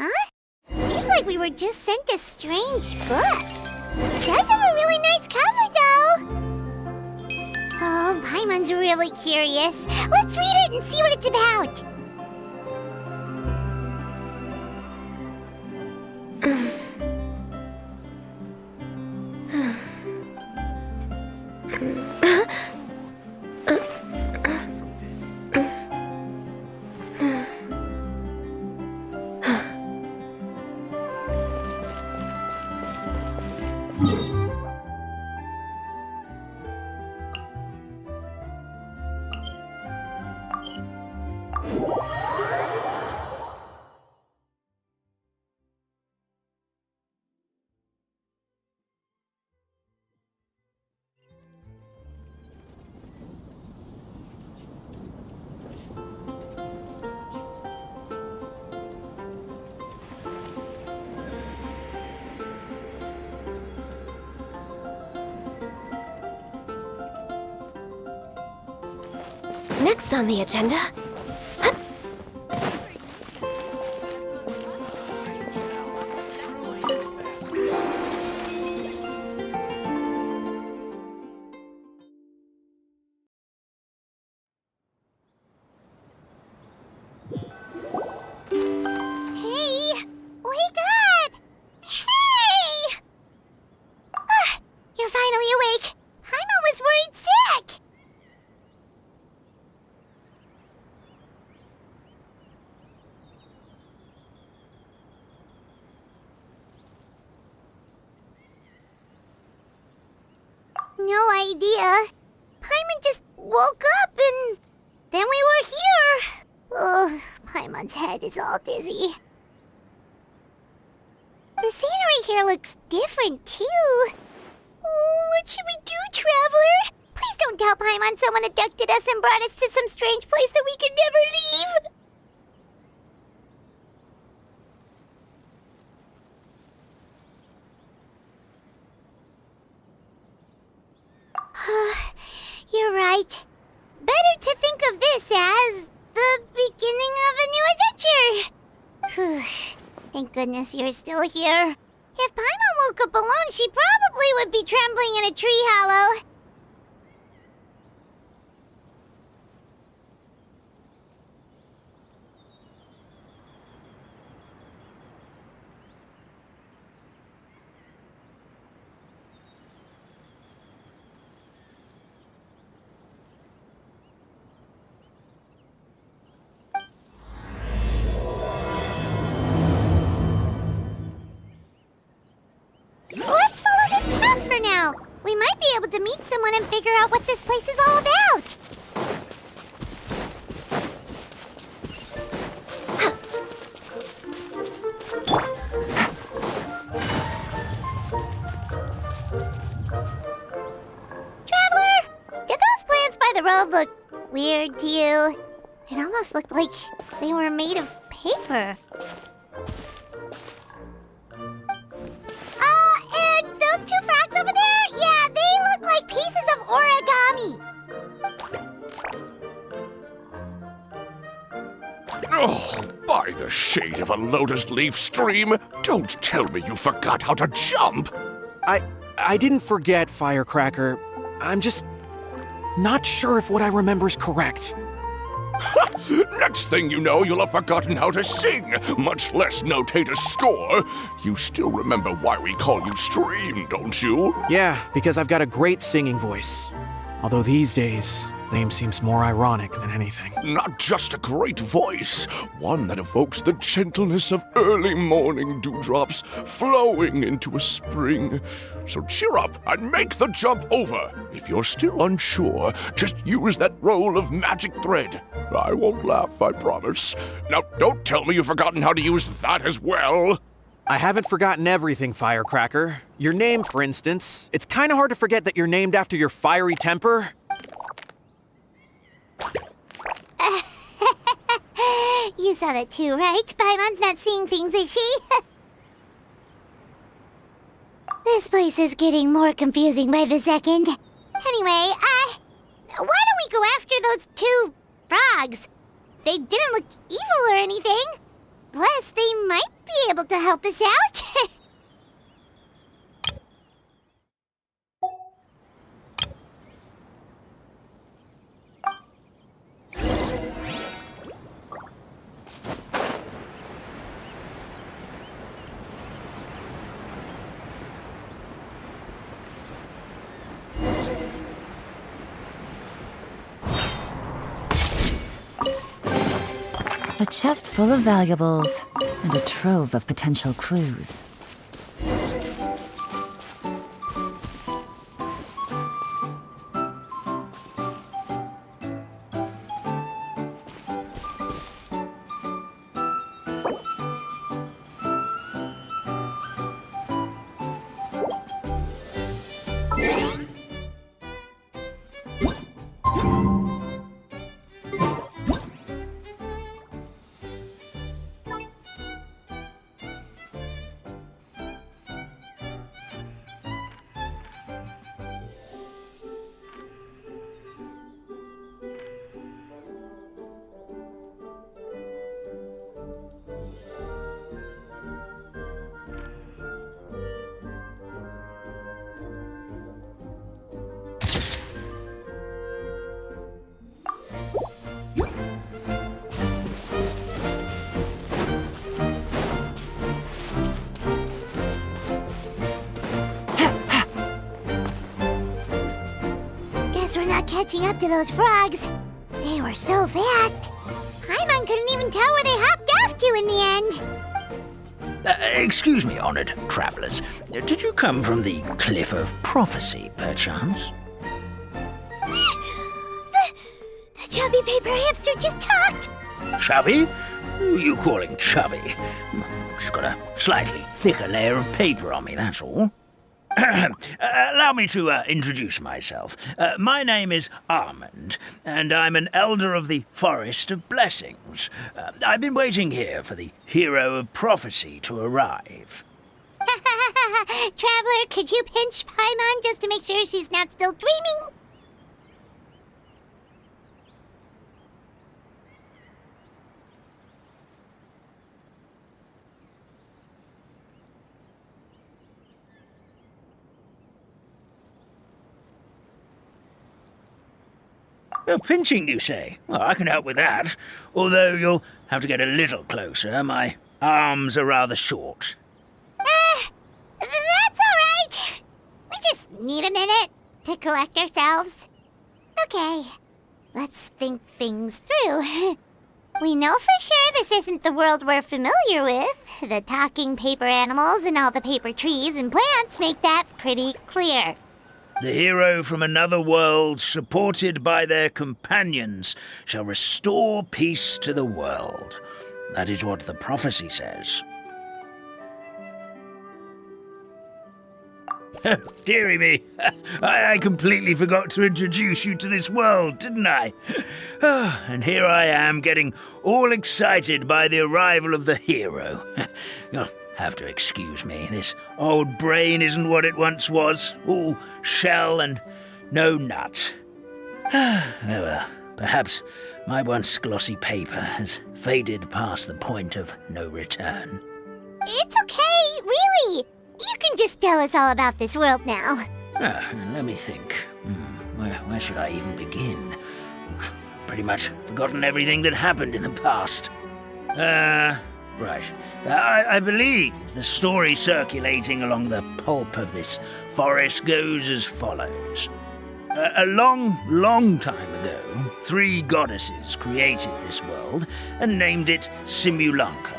Huh? Seems like we were just sent a strange book. It does have a really nice cover, though. Oh, Paimon's really curious. Let's read it and see what it's about. Next on the agenda... Hey! Wake up! Hey! You're finally awake. Paimon was worried sick. No idea. Paimon just woke up and then we were here. Oh, Paimon's head is all dizzy. The scenery here looks different, too. Oh, what should we do, Traveler? Please don't tell Paimon someone abducted us and brought us to some strange place that we could never leave. You're right. Better to think of this as the beginning of a new adventure. Thank goodness you're still here. If Paimon woke up alone, she probably would be trembling in a tree hollow. Let's follow this path for now. We might be able to meet someone and figure out what this place is all about. Traveler, did those plants by the road look weird to you? It almost looked like they were made of paper. And those two frogs over there? Yeah, they look like pieces of origami. Oh, by the shade of a lotus leaf stream, don't tell me you forgot how to jump! I didn't forget, Firecracker. I'm just not sure if what I remember is correct. Next thing you know, you'll have forgotten how to sing, much less notate a score. You still remember why we call you Stream, don't you? Yeah, because I've got a great singing voice. Although these days, name seems more ironic than anything. Not just a great voice, one that evokes the gentleness of early morning dewdrops flowing into a spring. So cheer up and make the jump over. If you're still unsure, just use that roll of magic thread. I won't laugh, I promise. Now, don't tell me you've forgotten how to use that as well. I haven't forgotten everything, Firecracker. Your name, for instance. It's kind of hard to forget that you're named after your fiery temper. You saw that too, right? Paimon's not seeing things, is she? This place is getting more confusing by the second. Anyway, why don't we go after those two frogs? They didn't look evil or anything. Plus, they might be able to help us out. A chest full of valuables, and a trove of potential clues. We're not catching up to those frogs. They were so fast. Paimon couldn't even tell where they hopped off to in the end. Excuse me, honored travelers. Did you come from the Cliff of Prophecy, perchance? The chubby paper hamster just talked. Chubby? Who are you calling chubby? Just got a slightly thicker layer of paper on me, that's all. Allow me to introduce myself. My name is Armand, and I'm an elder of the Forest of Blessings. I've been waiting here for the Hero of Prophecy to arrive. Traveler, could you pinch Paimon just to make sure she's not still dreaming? Pinching, you say? Well, I can help with that. Although you'll have to get a little closer. My arms are rather short. That's all right. We just need a minute to collect ourselves. Okay, let's think things through. We know for sure this isn't the world we're familiar with. The talking paper animals and all the paper trees and plants make that pretty clear. The hero from another world, supported by their companions, shall restore peace to the world. That is what the prophecy says. Dearie me, I completely forgot to introduce you to this world, didn't I? And here I am, getting all excited by the arrival of the hero. You'll have to excuse me. This old brain isn't what it once was, all shell and no nut. Oh well, perhaps my once glossy paper has faded past the point of no return. It's okay, really. You can just tell us all about this world now. Let me think. Where should I even begin? Pretty much forgotten everything that happened in the past. Right. I believe the story circulating along the pulp of this forest goes as follows. A long, long time ago, 3 goddesses created this world and named it Simulanka.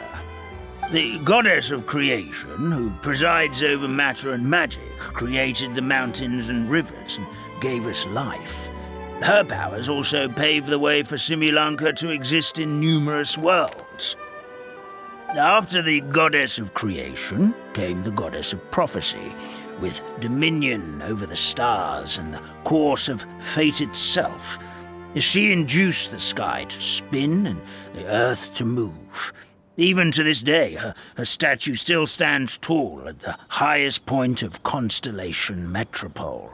The goddess of creation, who presides over matter and magic, created the mountains and rivers and gave us life. Her powers also paved the way for Simulanka to exist in numerous worlds. After the goddess of creation came the goddess of prophecy, with dominion over the stars and the course of fate itself. She induced the sky to spin and the earth to move. Even to this day, her statue still stands tall at the highest point of Constellation Metropole.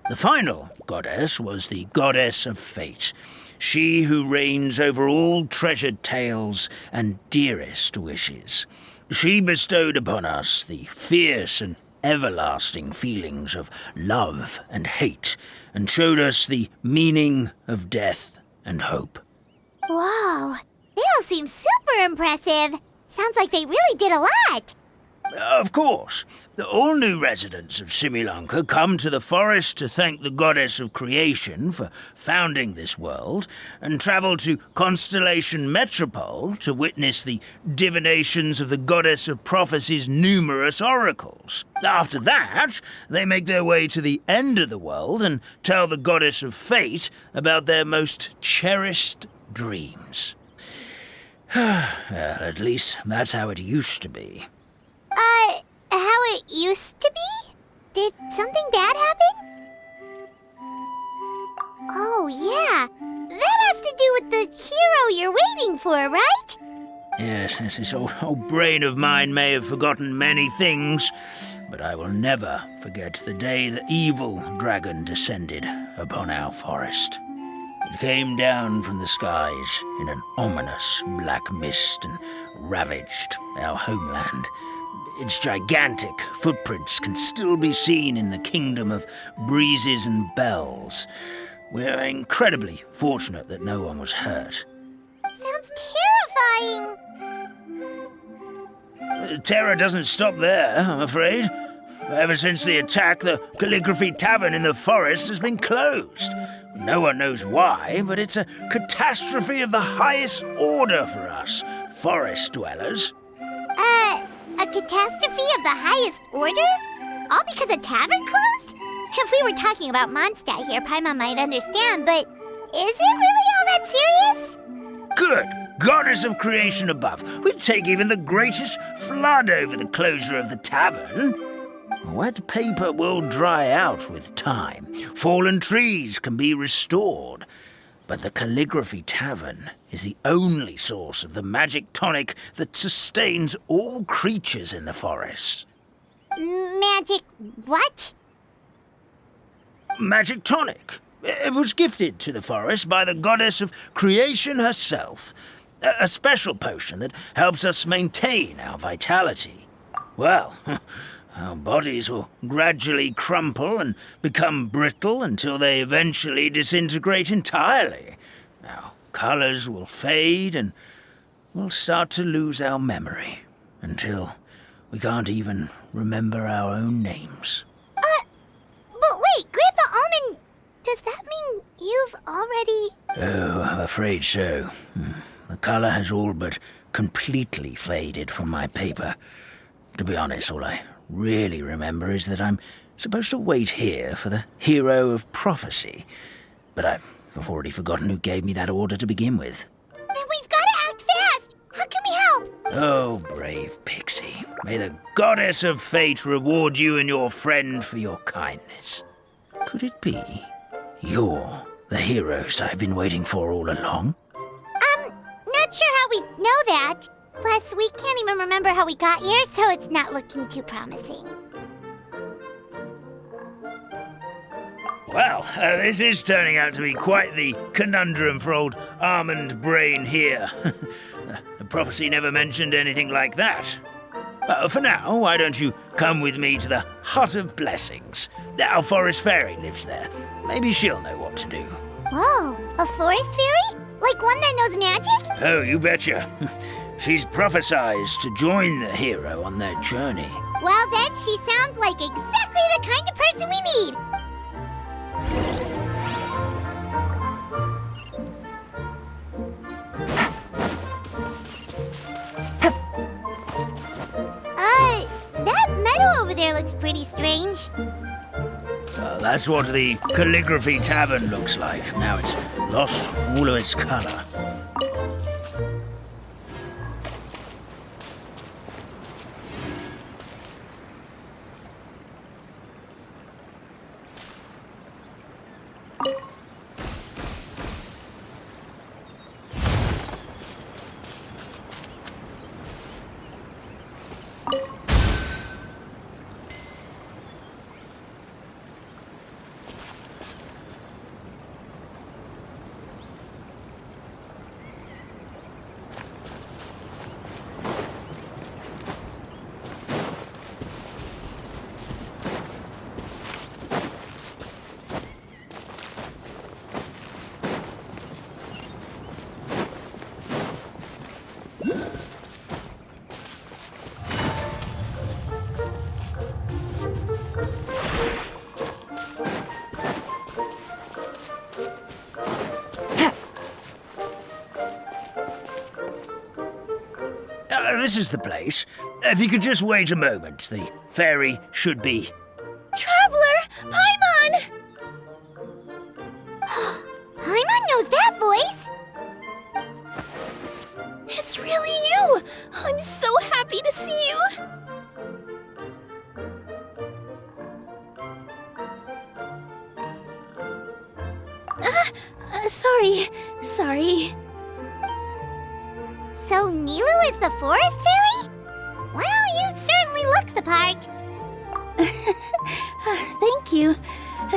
The final goddess was the goddess of fate. she who reigns over all treasured tales and dearest wishes. She bestowed upon us the fierce and everlasting feelings of love and hate, and showed us the meaning of death and hope. Whoa, they all seem super impressive. Sounds like they really did a lot. Of course, all new residents of Simulunka come to the forest to thank the goddess of creation for founding this world, and travel to Constellation Metropole to witness the divinations of the goddess of prophecy's numerous oracles. After that, they make their way to the end of the world and tell the goddess of fate about their most cherished dreams. Well, at least that's how it used to be. How it used to be? Did something bad happen? Oh, yeah. That has to do with the hero you're waiting for, right? Yes, this old brain of mine may have forgotten many things, but I will never forget the day the evil dragon descended upon our forest. It came down from the skies in an ominous black mist and ravaged our homeland. Its gigantic footprints can still be seen in the kingdom of breezes and bells. We're incredibly fortunate that no one was hurt. Sounds terrifying. The terror doesn't stop there, I'm afraid. Ever since the attack, the Calligraphy Tavern in the forest has been closed. No one knows why, but it's a catastrophe of the highest order for us, forest dwellers. A catastrophe of the highest order? All because a tavern closed? If we were talking about Mondstadt here, Paimon might understand, but is it really all that serious? Good goddess of creation above, we'd take even the greatest flood over the closure of the tavern. Wet paper will dry out with time. Fallen trees can be restored. But the Calligraphy Tavern is the only source of the magic tonic that sustains all creatures in the forest. Magic what? Magic tonic. It was gifted to the forest by the goddess of creation herself. A special potion that helps us maintain our vitality. Well, our bodies will gradually crumple and become brittle until they eventually disintegrate entirely. Our colors will fade and we'll start to lose our memory until we can't even remember our own names. But wait, Grandpa Almond, does that mean you've already... Oh, I'm afraid so. The color has all but completely faded from my paper. To be honest, all I really remember is that I'm supposed to wait here for the hero of prophecy. But I've already forgotten who gave me that order to begin with. Then we've got to act fast! How can we help? Oh, brave Pixie. May the goddess of fate reward you and your friend for your kindness. Could it be you're the heroes I've been waiting for all along? Not sure how we know that. Plus, we can't even remember how we got here, so it's not looking too promising. Well, this is turning out to be quite the conundrum for old Almond Brain here. The prophecy never mentioned anything like that. For now, why don't you come with me to the Hut of Blessings? Our forest fairy lives there. Maybe she'll know what to do. Whoa, a forest fairy? Like one that knows magic? Oh, you betcha. She's prophesized to join the hero on their journey. Well, then she sounds like exactly the kind of person we need. That meadow over there looks pretty strange. That's what the Calligraphy Tavern looks like. Now it's lost all of its color. this is the place. If you could just wait a moment, the fairy should be... Traveler! Paimon! Paimon knows that voice! It's really you! I'm so happy to see you! Sorry. So Nilu is the forest fairy? Well, you certainly look the part. Thank you.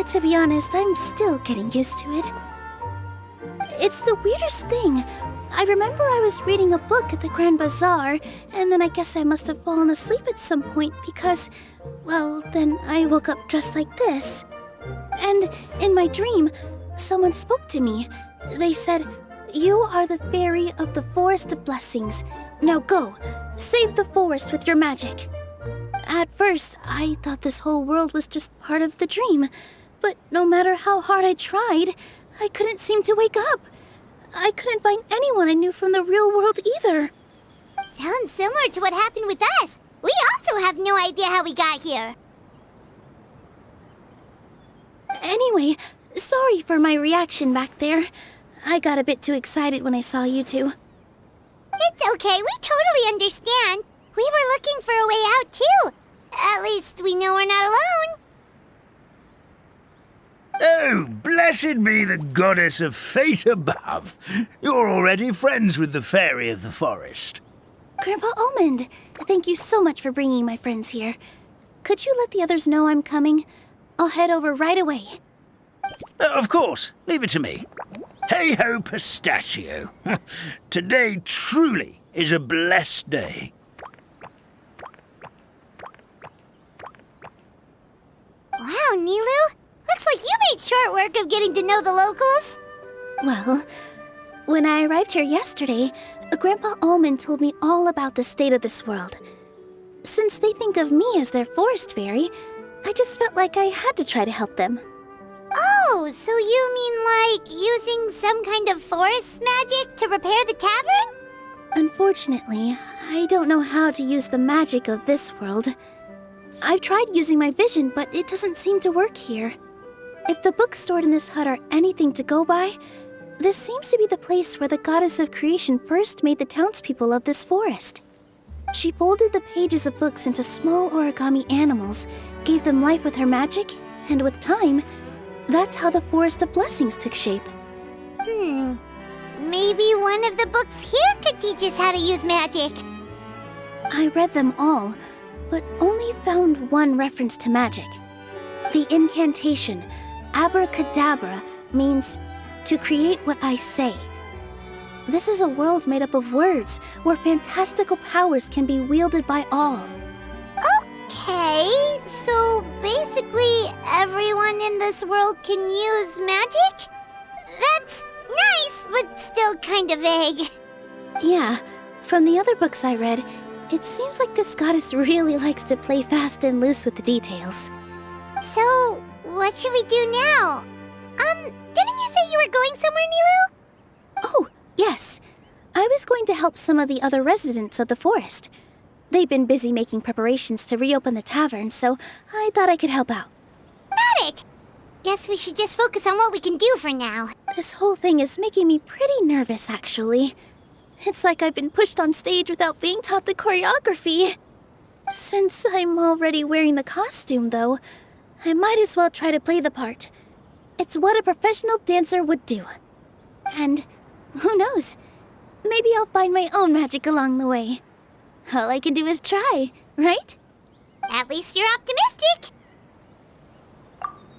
To be honest, I'm still getting used to it. It's the weirdest thing. I remember I was reading a book at the Grand Bazaar, and then I guess I must have fallen asleep at some point because, well, then I woke up dressed like this. And in my dream, someone spoke to me. They said, "You are the fairy of the Forest of Blessings. Now go, save the forest with your magic." At first, I thought this whole world was just part of the dream, but no matter how hard I tried, I couldn't seem to wake up. I couldn't find anyone I knew from the real world either. Sounds similar to what happened with us. We also have no idea how we got here. Anyway, sorry for my reaction back there. I got a bit too excited when I saw you two. It's okay, we totally understand. We were looking for a way out too. At least we know we're not alone. Oh, blessed be the goddess of fate above. You're already friends with the fairy of the forest. Grandpa Almond, thank you so much for bringing my friends here. Could you let the others know I'm coming? I'll head over right away. Of course, leave it to me. Hey-ho, pistachio. Today truly is a blessed day. Wow, Nilu. Looks like you made short work of getting to know the locals. Well, when I arrived here yesterday, Grandpa Almond told me all about the state of this world. Since they think of me as their forest fairy, I just felt like I had to try to help them. Oh, so you mean like using some kind of forest magic to repair the tavern? Unfortunately, I don't know how to use the magic of this world. I've tried using my vision, but it doesn't seem to work here. If the books stored in this hut are anything to go by, this seems to be the place where the goddess of creation first made the townspeople of this forest. She folded the pages of books into small origami animals, gave them life with her magic, and with time, that's how the Forest of Blessings took shape. Maybe one of the books here could teach us how to use magic. I read them all, but only found one reference to magic. The incantation, abracadabra, means to create what I say. This is a world made up of words, where fantastical powers can be wielded by all. Okay, so basically everyone in this world can use magic? That's nice, but still kind of vague. Yeah, from the other books I read, it seems like this goddess really likes to play fast and loose with the details. So, what should we do now? Didn't you say you were going somewhere, Nilu? Oh, yes. I was going to help some of the other residents of the forest. They've been busy making preparations to reopen the tavern, so I thought I could help out. Got it! Guess we should just focus on what we can do for now. This whole thing is making me pretty nervous, actually. It's like I've been pushed on stage without being taught the choreography. Since I'm already wearing the costume, though, I might as well try to play the part. It's what a professional dancer would do. And who knows? Maybe I'll find my own magic along the way. All I can do is try, right? At least you're optimistic.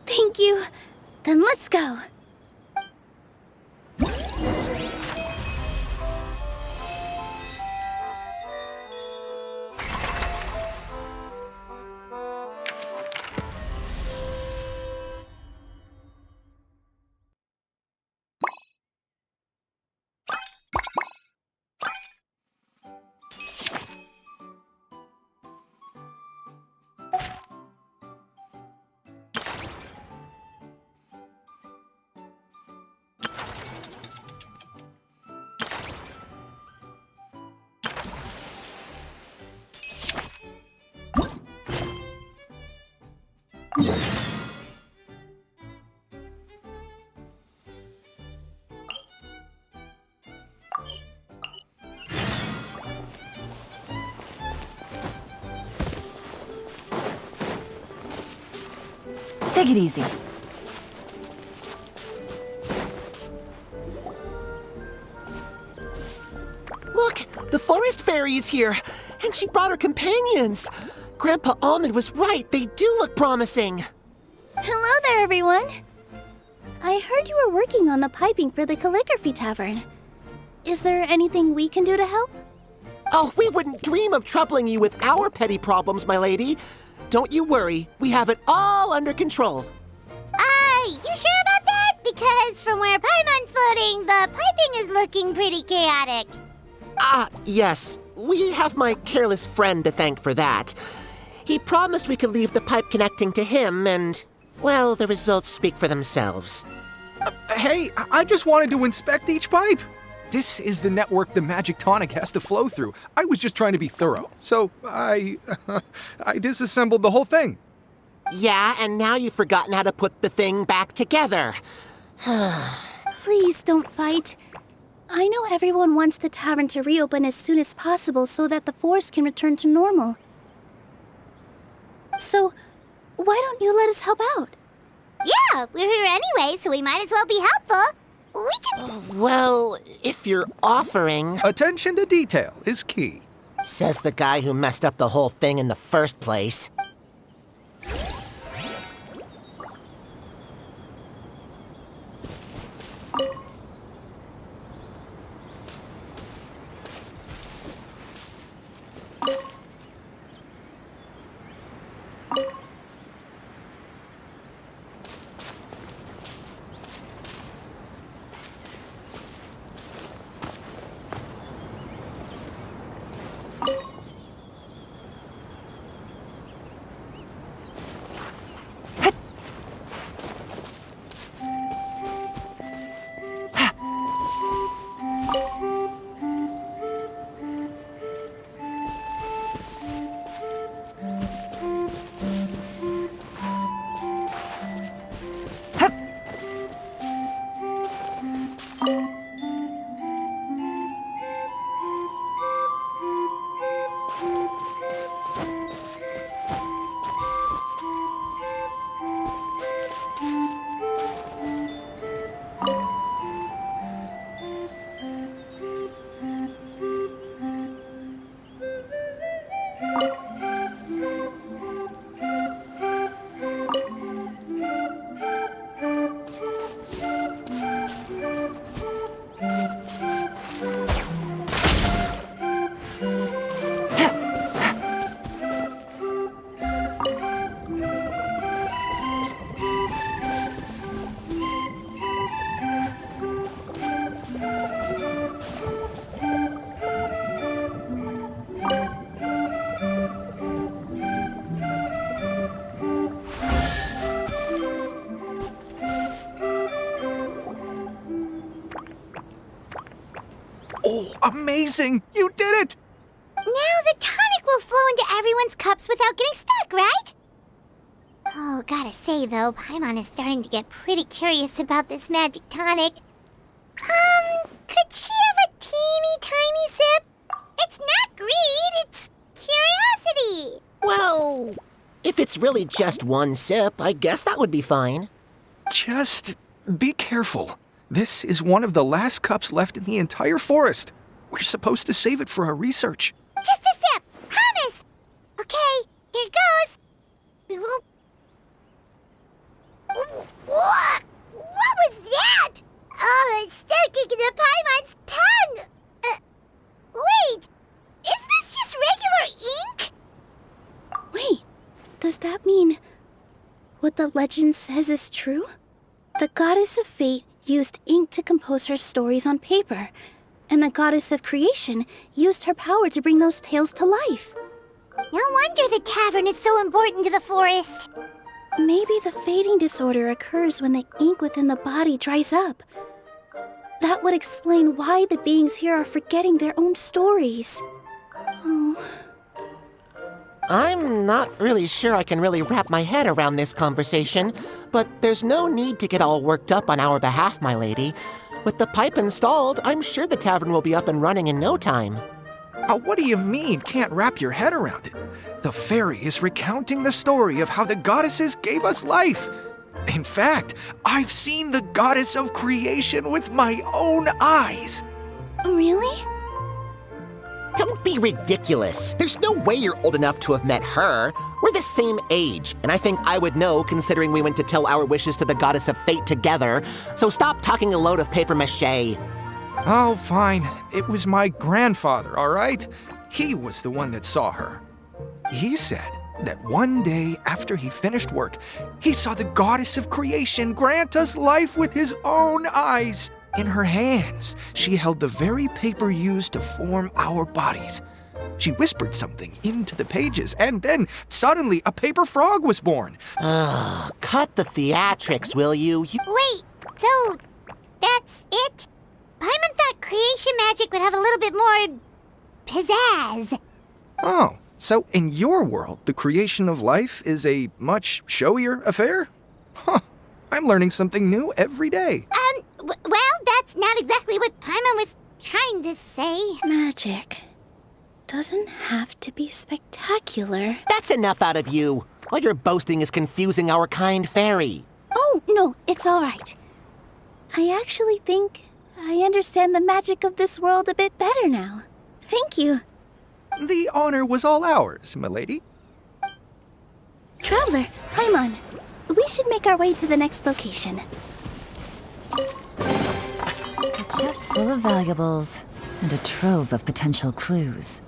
Thank you. Then let's go. Take it easy. Look, the forest fairy is here, and she brought her companions. Grandpa Almond was right. They do look promising. Hello there, everyone. I heard you were working on the piping for the calligraphy tavern. Is there anything we can do to help? Oh, we wouldn't dream of troubling you with our petty problems, my lady. Don't you worry. We have it all under control. You sure about that? Because from where Paimon's floating, the piping is looking pretty chaotic. Yes. We have my careless friend to thank for that. He promised we could leave the pipe connecting to him, and, well, the results speak for themselves. Hey, I just wanted to inspect each pipe. This is the network the magic tonic has to flow through. I was just trying to be thorough, so I disassembled the whole thing. Yeah, and now you've forgotten how to put the thing back together. Please don't fight. I know everyone wants the tavern to reopen as soon as possible so that the forest can return to normal. So, why don't you let us help out? Yeah, we're here anyway, so we might as well be helpful. We can... Well, if you're offering... Attention to detail is key. Says the guy who messed up the whole thing in the first place. Oh, amazing! You did it! Now the tonic will flow into everyone's cups without getting stuck, right? Oh, gotta say though, Paimon is starting to get pretty curious about this magic tonic. Could she have a teeny tiny sip? It's not greed, it's curiosity. Well, if it's really just one sip, I guess that would be fine. Just be careful. This is one of the last cups left in the entire forest. We're supposed to save it for our research. Just a sip, promise. Okay, here goes. We won't... What was that? Oh, it's sticking to Paimon's tongue. Wait, is this just regular ink? Wait, does that mean what the legend says is true? The goddess of fate used ink to compose her stories on paper, and the goddess of creation used her power to bring those tales to life. No wonder the tavern is so important to the forest. Maybe the fading disorder occurs when the ink within the body dries up. That would explain why the beings here are forgetting their own stories. Oh. I'm not really sure I can really wrap my head around this conversation, but there's no need to get all worked up on our behalf, my lady. With the pipe installed, I'm sure the tavern will be up and running in no time. What do you mean, can't wrap your head around it? The fairy is recounting the story of how the goddesses gave us life. In fact, I've seen the goddess of creation with my own eyes. Really? Don't be ridiculous. There's no way you're old enough to have met her. We're the same age, and I think I would know considering we went to tell our wishes to the goddess of fate together. So stop talking a load of paper mache. Oh, fine. It was my grandfather, all right? He was the one that saw her. He said that one day after he finished work, he saw the goddess of creation grant us life with his own eyes. In her hands, she held the very paper used to form our bodies. She whispered something into the pages, and then suddenly a paper frog was born. Ugh, cut the theatrics, will you? Wait, so that's it? Paimon thought creation magic would have a little bit more pizzazz. Oh, so in your world, the creation of life is a much showier affair? Huh, I'm learning something new every day. Well, that's not exactly what Paimon was trying to say. Magic doesn't have to be spectacular. That's enough out of you. All your boasting is confusing our kind fairy. Oh, no, it's all right. I actually think I understand the magic of this world a bit better now. Thank you. The honor was all ours, milady. Traveler, Paimon, we should make our way to the next location. A chest full of valuables and a trove of potential clues.